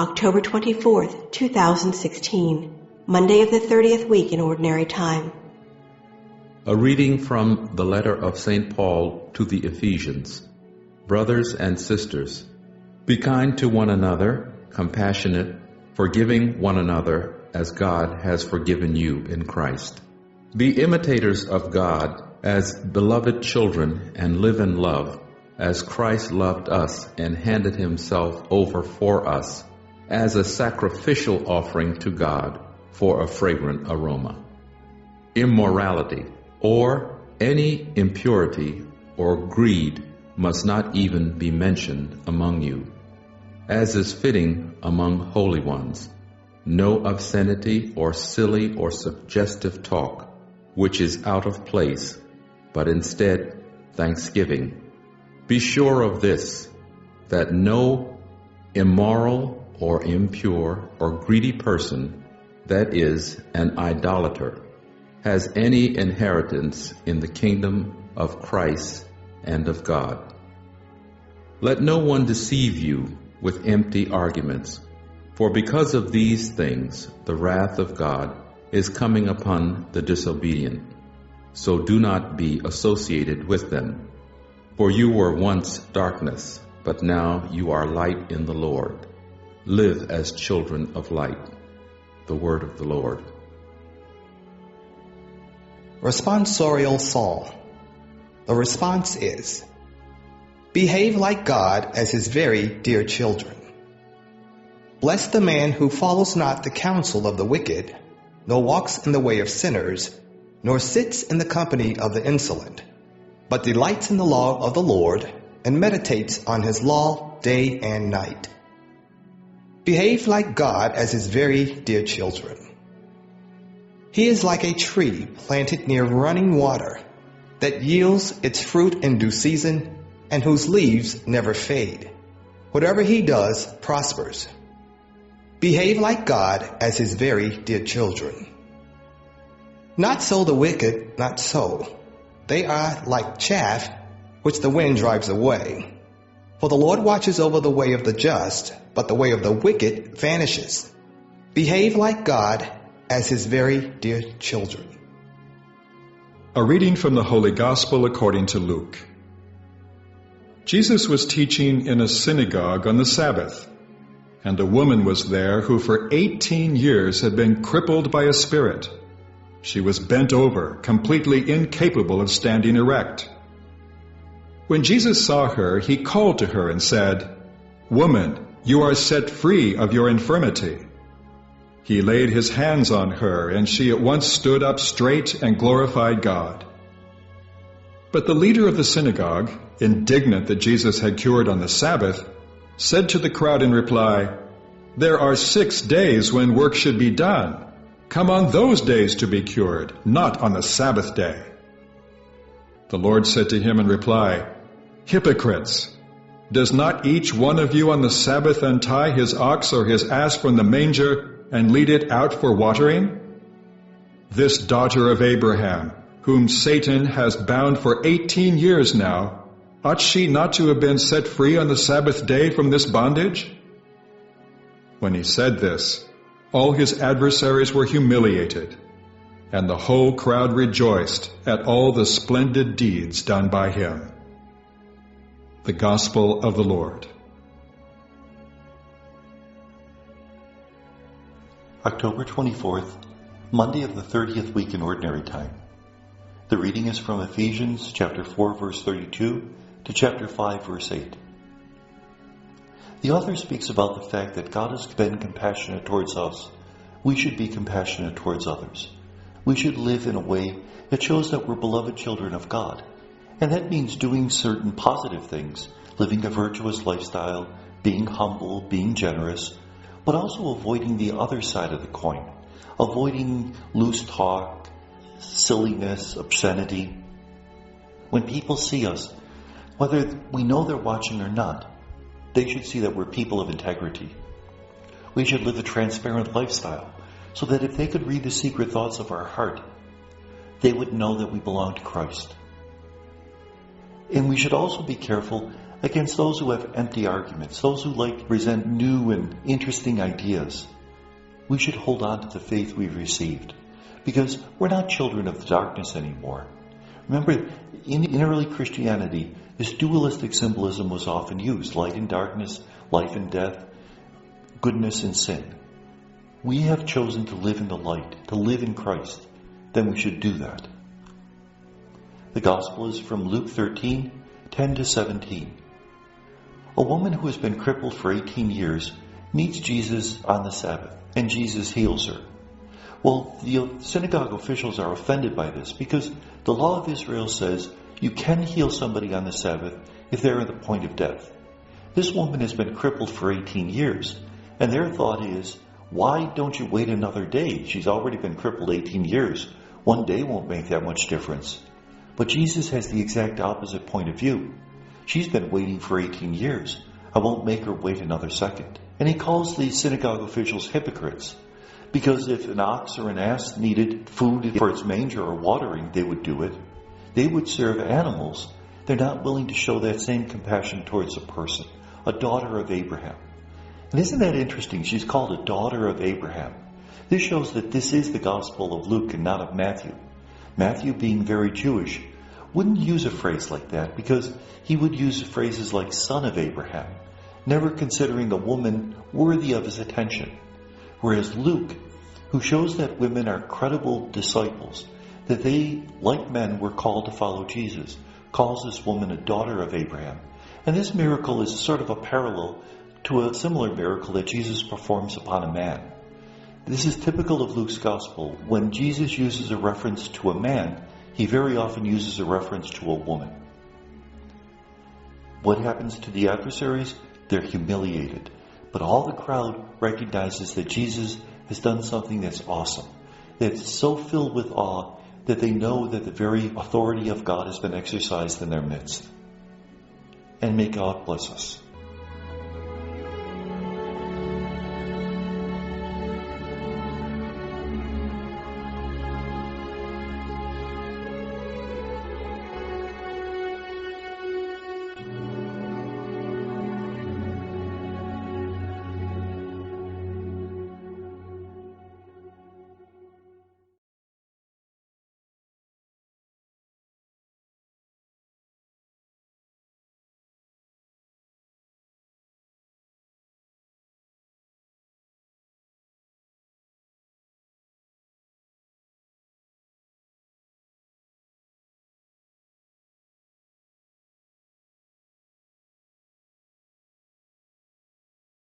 October 24th, 2016, Monday of the 30th week in Ordinary Time. A reading from the letter of St. Paul to the Ephesians. Brothers and sisters, be kind to one another, compassionate, forgiving one another as God has forgiven you in Christ. Be imitators of God as beloved children and live in love, as Christ loved us and handed himself over for us as a sacrificial offering to God for a fragrant aroma. Immorality or any impurity or greed must not even be mentioned among you, as is fitting among holy ones. No obscenity or silly or suggestive talk, which is out of place, but instead thanksgiving. Be sure of this, that no immoral or impure or greedy person, that is, an idolater, has any inheritance in the kingdom of Christ and of God. Let no one deceive you with empty arguments, for because of these things the wrath of God is coming upon the disobedient. So do not be associated with them. For you were once darkness, but now you are light in the Lord. Live as children of light. The word of the Lord. Responsorial Psalm. The response is, behave like God as his very dear children. Bless the man who follows not the counsel of the wicked, nor walks in the way of sinners, nor sits in the company of the insolent, but delights in the law of the Lord, and meditates on his law day and night. Behave like God as his very dear children. He is like a tree planted near running water, that yields its fruit in due season, and whose leaves never fade. Whatever he does prospers. Behave like God as his very dear children. Not so the wicked, not so. They are like chaff which the wind drives away. For the Lord watches over the way of the just, but the way of the wicked vanishes. Behave like God as his very dear children. A reading from the Holy Gospel according to Luke. Jesus was teaching in a synagogue on the Sabbath, and a woman was there who for 18 years had been crippled by a spirit. She was bent over, completely incapable of standing erect. When Jesus saw her, he called to her and said, "Woman, you are set free of your infirmity." He laid his hands on her, and she at once stood up straight and glorified God. But the leader of the synagogue, indignant that Jesus had cured on the Sabbath, said to the crowd in reply, "There are 6 days when work should be done. Come on those days to be cured, not on the Sabbath day." The Lord said to him in reply, "Hypocrites! Does not each one of you on the Sabbath untie his ox or his ass from the manger and lead it out for watering? This daughter of Abraham, whom Satan has bound for 18 years now, ought she not to have been set free on the Sabbath day from this bondage?" When he said this, all his adversaries were humiliated, and the whole crowd rejoiced at all the splendid deeds done by him. The Gospel of the Lord. October 24th, Monday of the 30th week in Ordinary Time. The reading is from Ephesians chapter 4, verse 32 to chapter 5, verse 8. The author speaks about the fact that God has been compassionate towards us. We should be compassionate towards others. We should live in a way that shows that we're beloved children of God. And that means doing certain positive things, living a virtuous lifestyle, being humble, being generous, but also avoiding the other side of the coin, avoiding loose talk, silliness, obscenity. When people see us, whether we know they're watching or not, they should see that we're people of integrity. We should live a transparent lifestyle so that if they could read the secret thoughts of our heart, they would know that we belong to Christ. And we should also be careful against those who have empty arguments, those who present new and interesting ideas. We should hold on to the faith we've received, because we're not children of the darkness anymore. Remember, in early Christianity, this dualistic symbolism was often used: light and darkness, life and death, goodness and sin. We have chosen to live in the light, to live in Christ. Then we should do that. The Gospel is from Luke 13, 10 to 17. A woman who has been crippled for 18 years meets Jesus on the Sabbath, and Jesus heals her. Well, the synagogue officials are offended by this because the law of Israel says you can heal somebody on the Sabbath if they're at the point of death. This woman has been crippled for 18 years, and their thought is, why don't you wait another day? She's already been crippled 18 years. One day won't make that much difference. But Jesus has the exact opposite point of view. She's been waiting for 18 years. I won't make her wait another second. And he calls the synagogue officials hypocrites, because if an ox or an ass needed food for its manger or watering, they would do it. They would serve animals. They're not willing to show that same compassion towards a person, a daughter of Abraham. And isn't that interesting? She's called a daughter of Abraham. This shows that this is the Gospel of Luke and not of Matthew. Matthew, being very Jewish, wouldn't use a phrase like that because he would use phrases like son of Abraham, never considering the woman worthy of his attention. Whereas Luke, who shows that women are credible disciples, that they, like men, were called to follow Jesus, calls this woman a daughter of Abraham. And this miracle is sort of a parallel to a similar miracle that Jesus performs upon a man. This is typical of Luke's Gospel. When Jesus uses a reference to a man, he very often uses a reference to a woman. What happens to the adversaries? They're humiliated. But all the crowd recognizes that Jesus has done something that's awesome, that's so filled with awe that they know that the very authority of God has been exercised in their midst. And may God bless us.